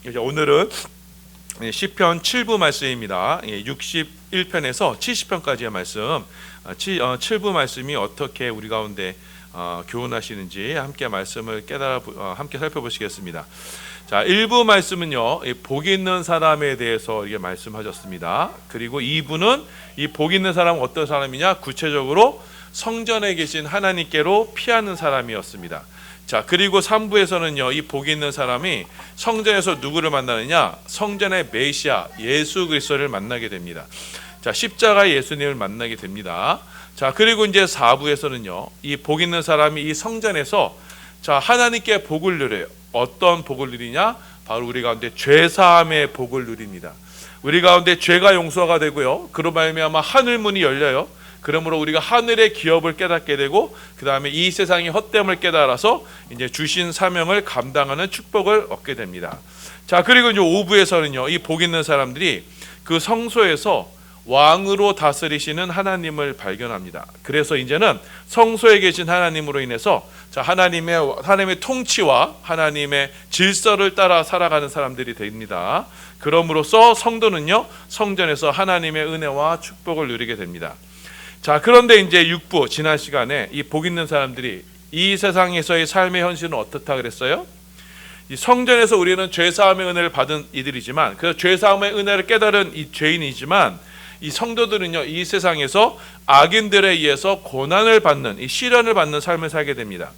오늘은 시편 7부 말씀입니다. 61편에서 70편까지의 말씀, 7부 말씀이 어떻게 우리 가운데 교훈하시는지 함께 말씀을 함께 살펴보시겠습니다. 자, 1부 말씀은요, 복 있는 사람에 대해서 이게 말씀하셨습니다. 그리고 2부는 이 복 있는 사람은 어떤 사람이냐? 구체적으로 성전에 계신 하나님께로 피하는 사람이었습니다. 자, 그리고 3부에서는요, 이 복 있는 사람이 성전에서 누구를 만나느냐? 성전의 메시아 예수 그리스도를 만나게 됩니다. 자, 십자가의 예수님을 만나게 됩니다. 자, 그리고 이제 4부에서는요, 이 복 있는 사람이 이 성전에서 자, 하나님께 복을 누려요. 어떤 복을 누리냐? 바로 우리 가운데 죄 사함의 복을 누립니다. 우리 가운데 죄가 용서가 되고요, 그로 말미암아 하늘 문이 열려요. 그러므로 우리가 하늘의 기업을 깨닫게 되고, 그 다음에 이 세상의 헛됨을 깨달아서 이제 주신 사명을 감당하는 축복을 얻게 됩니다. 자, 그리고 이제 5부에서는요, 이 복 있는 사람들이 그 성소에서 왕으로 다스리시는 하나님을 발견합니다. 그래서 이제는 성소에 계신 하나님으로 인해서 자, 하나님의 통치와 하나님의 질서를 따라 살아가는 사람들이 됩니다. 그럼으로써 성도는요, 성전에서 하나님의 은혜와 축복을 누리게 됩니다. 자, 그런데 이제 6부 지난 시간에 이 복 있는 사람들이 이 세상에서의 삶의 현실은 어떻다 그랬어요? 이 성전에서 우리는 죄사함의 은혜를 받은 이들이지만, 그 죄사함의 은혜를 깨달은 이 죄인이지만, 이 성도들은요, 이 세상에서 악인들에 의해서 고난을 받는, 이 시련을 받는 삶을 살게 됩니다.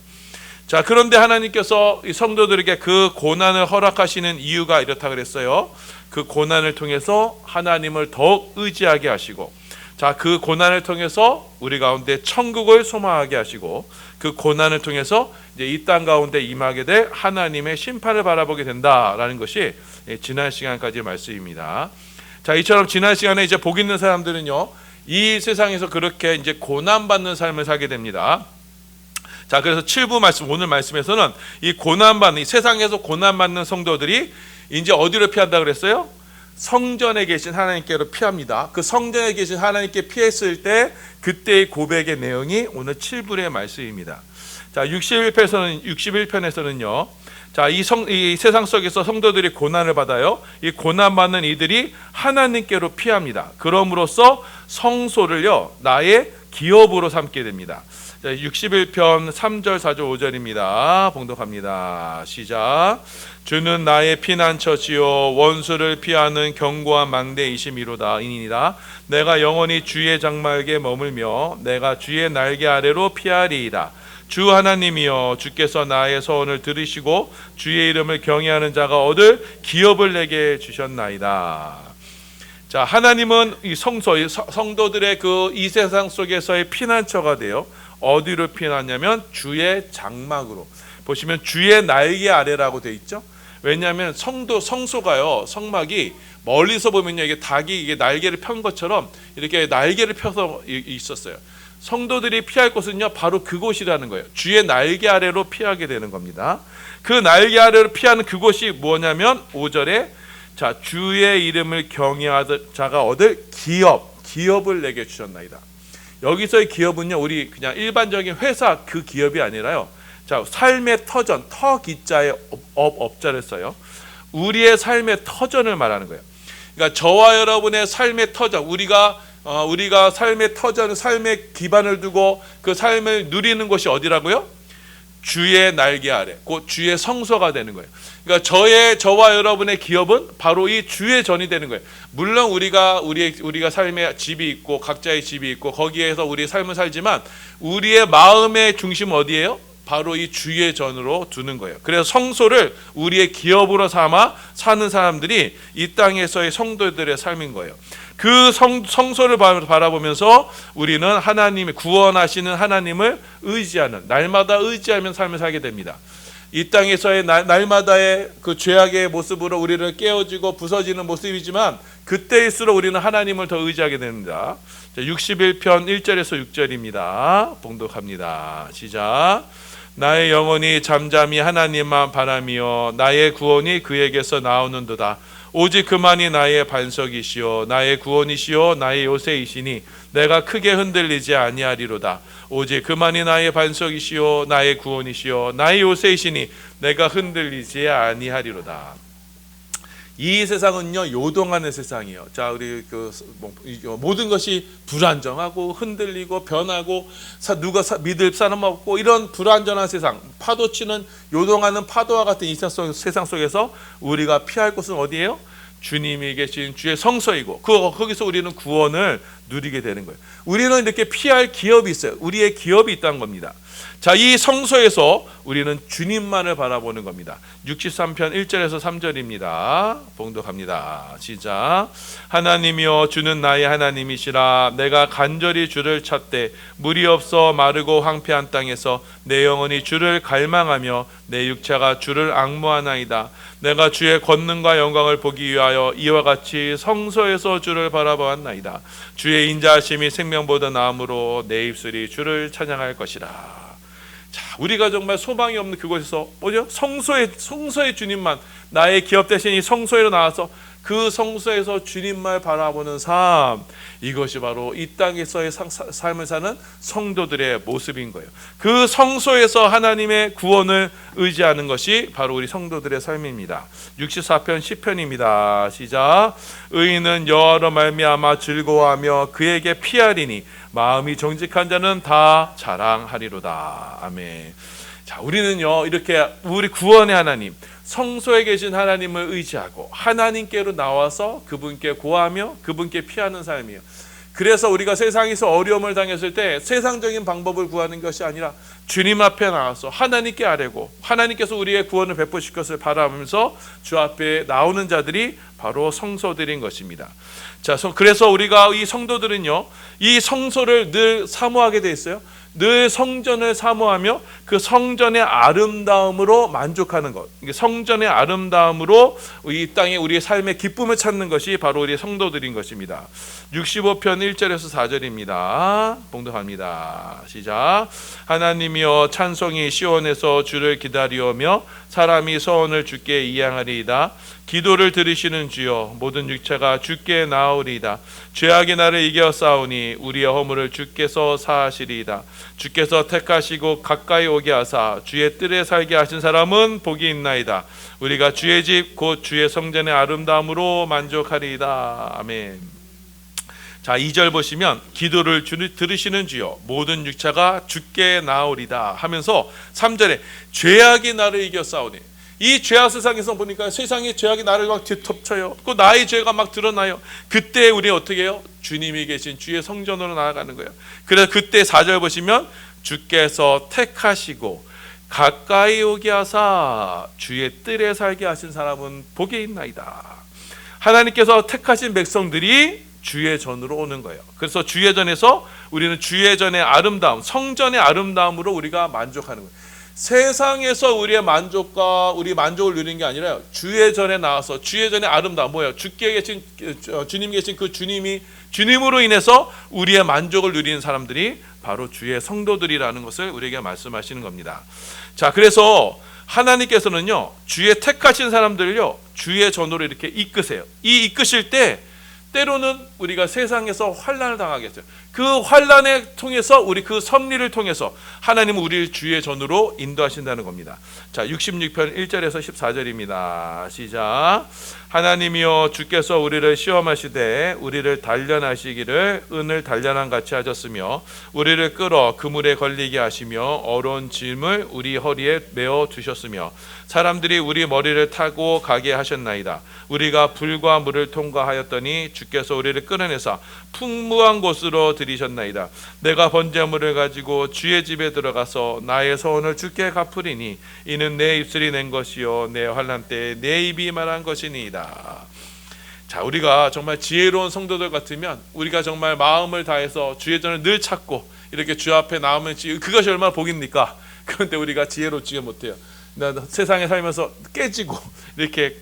자, 그런데 하나님께서 이 성도들에게 그 고난을 허락하시는 이유가 이렇다 그랬어요. 그 고난을 통해서 하나님을 더욱 의지하게 하시고, 자, 그 고난을 통해서 우리 가운데 천국을 소망하게 하시고, 그 고난을 통해서 이제 이 땅 가운데 임하게 될 하나님의 심판을 바라보게 된다라는 것이 지난 시간까지의 말씀입니다. 자, 이처럼 지난 시간에 이제 복 있는 사람들은요, 이 세상에서 그렇게 이제 고난받는 삶을 살게 됩니다. 자, 그래서 7부 말씀, 오늘 말씀에서는 이 세상에서 고난받는 성도들이 이제 어디로 피한다 그랬어요? 성전에 계신 하나님께로 피합니다. 그 성전에 계신 하나님께 피했을 때 그때의 고백의 내용이 오늘 7부의 말씀입니다. 자, 61편에서는요, 자, 이 세상 속에서 성도들이 고난을 받아요. 이 고난받는 이들이 하나님께로 피합니다. 그럼으로써 성소를요, 나의 기업으로 삼게 됩니다. 자, 61편 3절 4절 5절입니다. 봉독합니다. 시작. 주는 나의 피난처지요 원수를 피하는 견고한 망대이심이로다. 이니라 내가 영원히 주의 장막에 머물며 내가 주의 날개 아래로 피하리이다. 주 하나님이여, 주께서 나의 서원을 들으시고 주의 이름을 경외하는 자가 얻을 기업을 내게 주셨나이다. 자, 하나님은 이 성도들의 그 이 세상 속에서의 피난처가 되어 어디로 피하냐면 주의 장막으로. 보시면 주의 날개 아래라고 되어 있죠. 왜냐하면 성소가요, 성막이 멀리서 보면요, 이게 닭이 이게 날개를 편 것처럼 이렇게 날개를 펴서 있었어요. 성도들이 피할 곳은요, 바로 그곳이라는 거예요. 주의 날개 아래로 피하게 되는 겁니다. 그 날개 아래로 피하는 그곳이 뭐냐면 5절에 자, 주의 이름을 경외하는 자가 얻을 기업을 내게 주셨나이다. 여기서의 기업은요, 우리 그냥 일반적인 회사 그 기업이 아니라요, 자, 삶의 터전, 터기자의 업자를 써요. 우리의 삶의 터전을 말하는 거예요. 그러니까 저와 여러분의 삶의 터전, 우리가 삶의 터전, 삶의 기반을 두고 그 삶을 누리는 곳이 어디라고요? 주의 날개 아래, 곧 주의 성소가 되는 거예요. 그러니까 저와 여러분의 기업은 바로 이 주의 전이 되는 거예요. 물론 우리가 삶의 집이 있고 각자의 집이 있고 거기에서 우리의 삶을 살지만 우리의 마음의 중심은 어디예요? 바로 이 주의 전으로 두는 거예요. 그래서 성소를 우리의 기업으로 삼아 사는 사람들이 이 땅에서의 성도들의 삶인 거예요. 그 성소를 바라보면서 우리는 하나님의 구원하시는 하나님을 의지하는, 날마다 의지하면 삶을 살게 됩니다. 이 땅에서의 날마다의 그 죄악의 모습으로 우리를 깨어지고 부서지는 모습이지만 그때일수록 우리는 하나님을 더 의지하게 됩니다. 61편 1절에서 6절입니다. 봉독합니다. 시작. 나의 영혼이 잠잠히 하나님만 바라며 나의 구원이 그에게서 나오는도다. 오직 그만이 나의 반석이시요 나의 구원이시요 나의 요새이시니 내가 크게 흔들리지 아니하리로다. 오직 그만이 나의 반석이시요 나의 구원이시요 나의 요새이시니 내가 흔들리지 아니하리로다. 이 세상은요 요동하는 세상이에요. 자, 우리 모든 것이 불안정하고 흔들리고 변하고 누가 믿을 사람 없고 이런 불안전한 세상, 파도치는 요동하는 파도와 같은 이 세상 속에서 우리가 피할 곳은 어디예요? 주님이 계신 주의 성소이고 거기서 우리는 구원을 누리게 되는 거예요. 우리는 이렇게 피할 기업이 있어요. 우리의 기업이 있다는 겁니다. 자, 이 성소에서 우리는 주님만을 바라보는 겁니다. 63편 1절에서 3절입니다. 봉독합니다. 시작. 하나님이여 주는 나의 하나님이시라. 내가 간절히 주를 찾되 물이 없어 마르고 황폐한 땅에서 내 영혼이 주를 갈망하며 내 육체가 주를 앙모하나이다. 내가 주의 권능과 영광을 보기 위하여 이와 같이 성소에서 주를 바라보았나이다. 주의 인자하심이 생명보다 나음으로 내 입술이 주를 찬양할 것이라. 자, 우리가 정말 소망이 없는 그곳에서 뭐죠? 성소의 주님만, 나의 기업 대신 이 성소에로 나와서 그 성소에서 주님만 바라보는 삶, 이것이 바로 이 땅에서의 삶을 사는 성도들의 모습인 거예요. 그 성소에서 하나님의 구원을 의지하는 것이 바로 우리 성도들의 삶입니다. 64편 10편입니다. 시작. 의인은 여호와로 말미암아 즐거워하며 그에게 피하리니 마음이 정직한 자는 다 자랑하리로다. 아멘. 자, 우리는요 이렇게 우리 구원의 하나님, 성소에 계신 하나님을 의지하고 하나님께로 나와서 그분께 고하며 그분께 피하는 삶이에요. 그래서 우리가 세상에서 어려움을 당했을 때 세상적인 방법을 구하는 것이 아니라 주님 앞에 나와서 하나님께 아뢰고 하나님께서 우리의 구원을 베푸실 것을 바라면서 주 앞에 나오는 자들이 바로 성소들인 것입니다. 자, 그래서 우리가 이 성도들은요 이 성소를 늘 사모하게 돼 있어요. 늘 성전을 사모하며 그 성전의 아름다움으로 만족하는 것, 성전의 아름다움으로 이 땅에 우리의 삶의 기쁨을 찾는 것이 바로 우리 성도들인 것입니다. 65편 1절에서 4절입니다. 봉독합니다. 시작. 하나님이여 찬송이 시온에서 주를 기다리오며 사람이 소원을 주께 이양하리이다. 기도를 들으시는 주여 모든 육체가 주께 나오리이다. 죄악이 나를 이겨 싸우니 우리의 허물을 주께서 사하시리이다. 주께서 택하시고 가까이 오게 하사 주의 뜰에 살게 하신 사람은 복이 있나이다. 우리가 주의 집 곧 주의 성전의 아름다움으로 만족하리이다. 아멘. 자, 2절 보시면 기도를 들으시는 주여 모든 육체가 주께 나오리다 하면서 3절에 죄악이 나를 이겨 싸우니, 이 죄악 세상에서 보니까 세상의 죄악이 나를 막 뒤덮쳐요. 그 나의 죄가 막 드러나요. 그때 우리 어떻게 해요? 주님이 계신 주의 성전으로 나아가는 거예요. 그래서 그때 4절 보시면 주께서 택하시고 가까이 오게 하사 주의 뜰에 살게 하신 사람은 복이 있나이다. 하나님께서 택하신 백성들이 주의 전으로 오는 거예요. 그래서 주의 전에서 우리는 주의 전의 아름다움, 성전의 아름다움으로 우리가 만족하는 거예요. 세상에서 우리의 만족과 우리 만족을 누리는 게 아니라 주의 전에 나와서 주의 전의 아름다움, 뭐예요? 주께 계신 주님 계신 그 주님으로 인해서 우리의 만족을 누리는 사람들이 바로 주의 성도들이라는 것을 우리에게 말씀하시는 겁니다. 자, 그래서 하나님께서는요 주의 택하신 사람들을요 주의 전으로 이렇게 이끄세요. 이 이끄실 때 때로는 우리가 세상에서 환난을 당하겠죠. 그 환난을 통해서 우리 그 섭리를 통해서 하나님은 우리를 주의 전으로 인도하신다는 겁니다. 자, 66편 1절에서 14절입니다. 시작. 하나님이여 주께서 우리를 시험하시되 우리를 단련하시기를 은을 단련한 같이 하셨으며 우리를 끌어 그물에 걸리게 하시며 어려운 짐을 우리 허리에 메어 두셨으며 사람들이 우리 머리를 타고 가게 하셨나이다. 우리가 불과 물을 통과하였더니 주께서 우리를 끌어내사 풍부한 곳으로 들이셨나이다. 내가 번제물을 가지고 주의 집에 들어가서 나의 소원을 주께 갚으리니 이는 내 입술이 낸 것이요 내 환난 때에 내 입이 말한 것이니이다. 자, 우리가 정말 지혜로운 성도들 같으면 우리가 정말 마음을 다해서 주의 전을 늘 찾고 이렇게 주 앞에 나오면 그것이 얼마나 복입니까? 그런데 우리가 지혜롭지 못해요. 세상에 살면서 깨지고 이렇게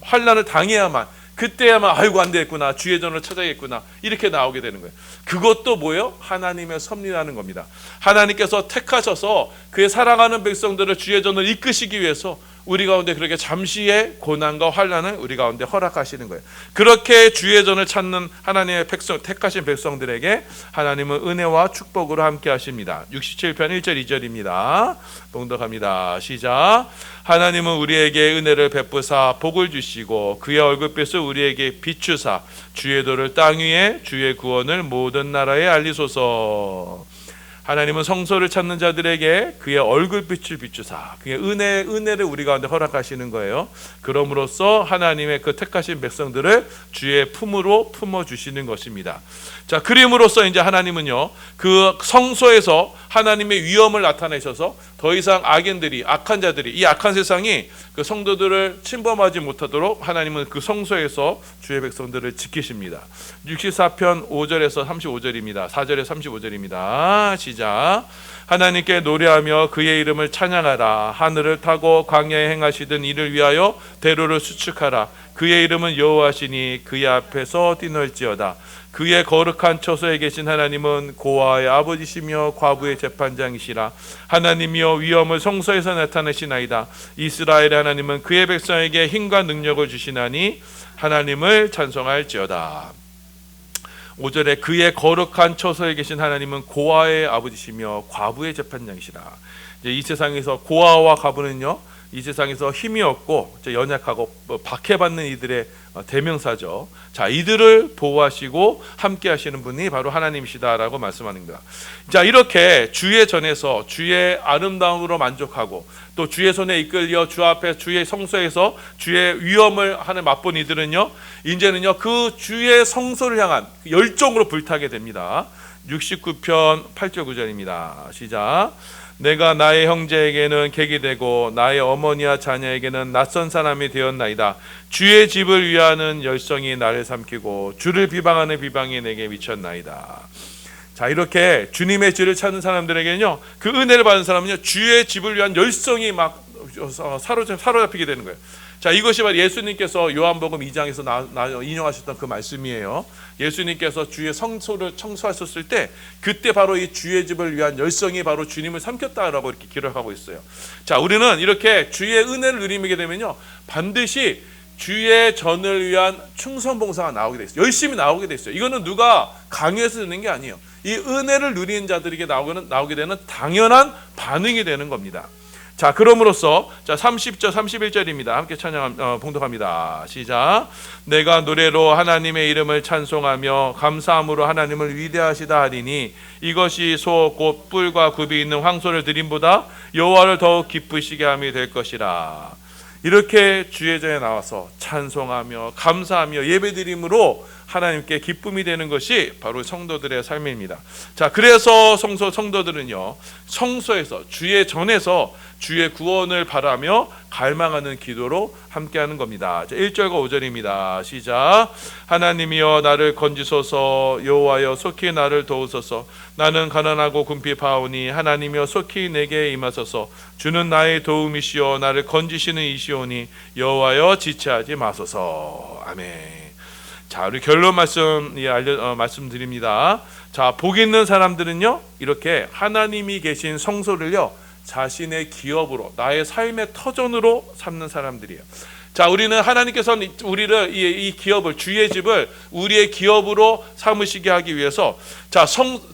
환난을 당해야만, 그때야만 아이고 안 되겠구나, 주의 전을 찾아야겠구나, 이렇게 나오게 되는 거예요. 그것도 뭐예요? 하나님의 섭리라는 겁니다. 하나님께서 택하셔서 그의 사랑하는 백성들을 주의 전을 이끄시기 위해서 우리 가운데 그렇게 잠시의 고난과 환난을 우리 가운데 허락하시는 거예요. 그렇게 주의 전을 찾는 하나님의 백성, 택하신 백성들에게 하나님은 은혜와 축복으로 함께 하십니다. 67편 1절 2절입니다. 봉독합니다. 시작. 하나님은 우리에게 은혜를 베푸사 복을 주시고 그의 얼굴빛을 우리에게 비추사 주의 도를 땅 위에 주의 구원을 모든 나라에 알리소서. 하나님은 성소를 찾는 자들에게 그의 얼굴빛을 비추사 그의 은혜를 우리 가운데 허락하시는 거예요. 그럼으로써 하나님의 그 택하신 백성들을 주의 품으로 품어주시는 것입니다. 자, 그림으로써 이제 하나님은요, 그 성소에서 하나님의 위엄을 나타내셔서 더 이상 악인들이, 악한 자들이, 이 악한 세상이 그 성도들을 침범하지 못하도록 하나님은 그 성소에서 주의 백성들을 지키십니다. 64편 5절에서 35절입니다. 4절에서 35절입니다. 시작. 하나님께 노래하며 그의 이름을 찬양하라. 하늘을 타고 광야에 행하시던 이를 위하여 대로를 수축하라. 그의 이름은 여호와시니 그의 앞에서 뛰놀지어다. 그의 거룩한 처소에 계신 하나님은 고아의 아버지시며 과부의 재판장이시라. 하나님이여 위엄을 성소에서 나타내시나이다. 이스라엘의 하나님은 그의 백성에게 힘과 능력을 주시나니 하나님을 찬송할지어다. 5절에 그의 거룩한 처소에 계신 하나님은 고아의 아버지시며 과부의 재판장이시라. 이제 이 세상에서 고아와 과부는요, 이 세상에서 힘이 없고 연약하고 박해받는 이들의 대명사죠. 자, 이들을 보호하시고 함께 하시는 분이 바로 하나님이시다라고 말씀하는 거야. 자, 이렇게 주의 전에서 주의 아름다움으로 만족하고 또 주의 손에 이끌려 주 앞에 주의 성소에서 주의 위엄을 하는 맛본 이들은요, 이제는요 그 주의 성소를 향한 열정으로 불타게 됩니다. 69편 8절 9절입니다. 시작. 내가 나의 형제에게는 객이 되고 나의 어머니와 자녀에게는 낯선 사람이 되었나이다. 주의 집을 위하는 열성이 나를 삼키고 주를 비방하는 비방이 내게 미쳤나이다. 자, 이렇게 주님의 집을 찾는 사람들에게는요, 그 은혜를 받은 사람은요, 주의 집을 위한 열성이 막 사로잡히게 되는 거예요. 자, 이것이 바로 예수님께서 요한복음 2장에서 인용하셨던 그 말씀이에요. 예수님께서 주의 성소를 청소하셨을 때 그때 바로 이 주의 집을 위한 열성이 바로 주님을 삼켰다라고 이렇게 기록하고 있어요. 자, 우리는 이렇게 주의 은혜를 누리게 되면요, 반드시 주의 전을 위한 충성봉사가 나오게 돼 있어요. 열심히 나오게 돼 있어요. 이거는 누가 강요해서 듣는 게 아니에요. 이 은혜를 누리는 자들에게 나오게 되는 당연한 반응이 되는 겁니다. 자, 그럼으로써 자 30절 31절입니다. 함께 봉독합니다. 시작. 내가 노래로 하나님의 이름을 찬송하며 감사함으로 하나님을 위대하시다 하리니 이것이 소 곧 뿔과 굽이 있는 황소를 드림보다 여호와를 더욱 기쁘시게 함이 될 것이라. 이렇게 주의 전에 나와서 찬송하며 감사하며 예배드림으로 하나님께 기쁨이 되는 것이 바로 성도들의 삶입니다. 자, 그래서 성도들은요, 성소에서 주의 전에서 주의 구원을 바라며 갈망하는 기도로 함께하는 겁니다. 1절과 5절입니다. 시작. 하나님이여 나를 건지소서. 여호와여 속히 나를 도우소서. 나는 가난하고 궁핍하오니 하나님이여 속히 내게 임하소서. 주는 나의 도움이시오. 나를 건지시는 이시오니 여호와여 지체하지 마소서. 아멘. 자, 우리 결론 말씀드립니다. 자, 복 있는 사람들은요, 이렇게 하나님이 계신 성소를요, 자신의 기업으로, 나의 삶의 터전으로 삼는 사람들이에요. 자, 우리는 하나님께서는 우리를 이 기업을, 주의 집을 우리의 기업으로 삼으시게 하기 위해서, 자,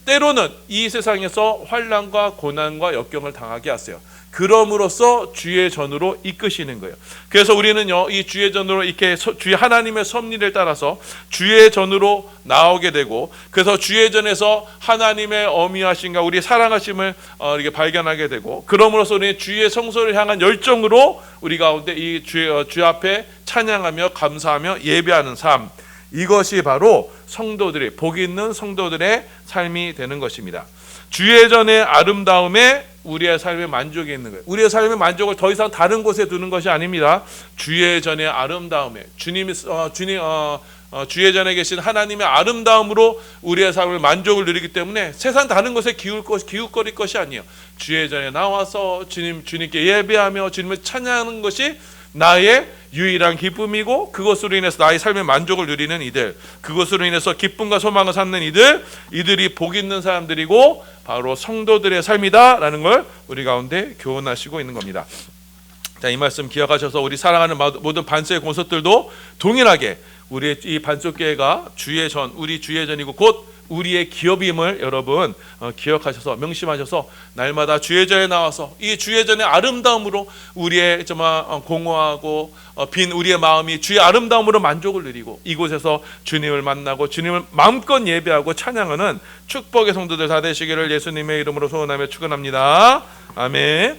때로는 이 세상에서 환난과 고난과 역경을 당하게 하세요. 그럼으로써 주의 전으로 이끄시는 거예요. 그래서 우리는요, 이 주의 전으로 이렇게 주의 하나님의 섭리를 따라서 주의 전으로 나오게 되고, 그래서 주의 전에서 하나님의 어미하심과 우리의 사랑하심을 이렇게 발견하게 되고, 그럼으로써 우리 주의 성소를 향한 열정으로 우리 가운데 이 주 앞에 찬양하며 감사하며 예배하는 삶, 이것이 바로 성도들의, 복 있는 성도들의 삶이 되는 것입니다. 주의 전의 아름다움에 우리의 삶의 만족이 있는 거예요. 우리의 삶의 만족을 더 이상 다른 곳에 두는 것이 아닙니다. 주의 전의 아름다움에 주의 전에 계신 하나님의 아름다움으로 우리의 삶을 만족을 누리기 때문에 세상 다른 것에 기웃거릴 것이 아니에요. 주의 전에 나와서 주님께 예배하며 주님을 찬양하는 것이 나의 유일한 기쁨이고, 그것으로 인해서 나의 삶의 만족을 누리는 이들, 그것으로 인해서 기쁨과 소망을 삼는 이들이 복 있는 사람들이고 바로 성도들의 삶이다라는 걸 우리 가운데 교훈하시고 있는 겁니다. 자, 이 말씀 기억하셔서 우리 사랑하는 모든 반석의 권속들도 동일하게 우리의 이 반석교회가 주예전, 우리 주예전이고 곧 우리의 기업임을 여러분 기억하셔서 명심하셔서 날마다 주예전에 나와서 이 주예전의 아름다움으로 우리의 정말 공허하고 빈 우리의 마음이 주의 아름다움으로 만족을 누리고 이곳에서 주님을 만나고 주님을 마음껏 예배하고 찬양하는 축복의 성도들 다 되시기를 예수님의 이름으로 소원하며 축원합니다. 아멘.